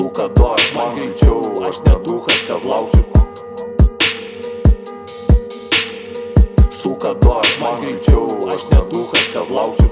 Suka, duok man greičiau, aš ne duchas, kad laukčiau. Suka, duok man greičiau, aš ne duchas, kad laukčiau.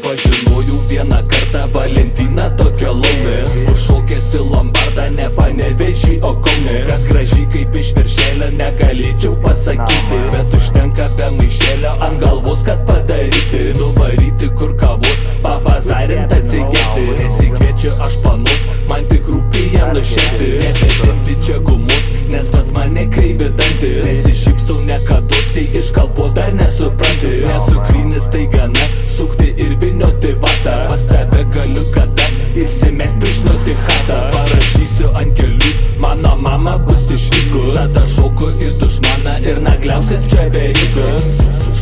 Pažinojau vieną kartą Valentiną, tokią laumę. Užšokęs į Lombardą, ne Panevėžį, o Kaune. Kad graži kaip iš viršelio negalėčiau pasakyti, bet užtenka be maišelio ant galvos, kad padaryti. Nuvaryti kur kavos, papazarint atsigerti. Nesikviečiu aš panos, man tik rūpi ją nušerti. Nebetempi čia gumos, nes pas mane kreivi dantis. Nesišypsau nekadosiai, iš kalbos dar nesupranti. Necukrinis tai gana, sukti ir vynioti vatą. Pas tave galiu kada įsimest prišnoti chatą. Parašysiu ant kelių, mano mama bus išvykus. Tada šoku į dušmaną ir nagliausias čia verygas.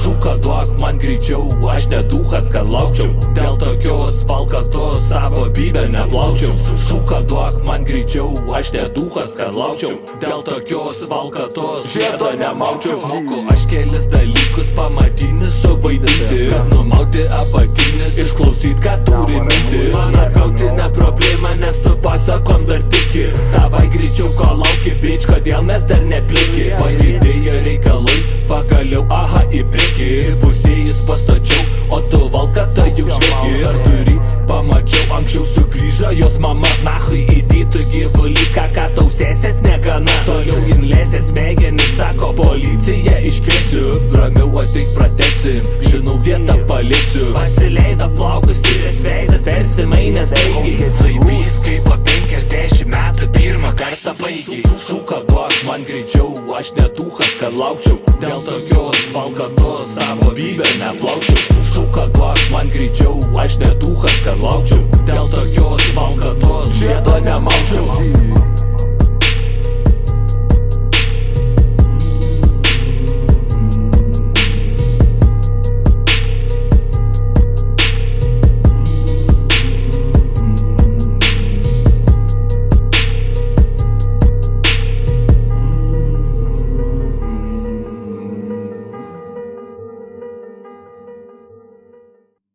Suka, duok man greičiau, aš ne duchas, kad laukčiau. Dėl tokios valkatos savo bybę neplaučiau. Suka, duok man greičiau, aš ne duchas, kad laukčiau. Dėl tokios valkatos žiedo nemaučiau. Moku aš kelis dalykus pamatinis suvaidinti, kad numauti apatinis, išklausyt ką turi minti. Man apgauti ne problema, nes tu pasakom dar tiki. Davai greičiau, ko lauki, bitch, kodėl mes dar nepliki. Padidėjo reikalai, pagaliau aha į priekį. Pusėjus pastačiau, o tu valkata jau žvegi. Per durį pamačiau, anksčiau sugrįžo jos mama. Nachui įdėtų gyvulį, ką tau sesės negana. Toliau inlėsės smegenis, sako policija iškviesiu. Ramiau ateik pratesim, žinau vietą palėsiu. Pasileido plaukus ir veidas persimainęs taigiai. Saibys kaip po 50 metų pirmą kartą baigiai. Suka, duok man greičiau, aš ne duchas, kad laukčiau. Dėl tokios valkatos savo bybę neplaučiau. Suka, duok man greičiau, aš ne duchas, kad laukčiau.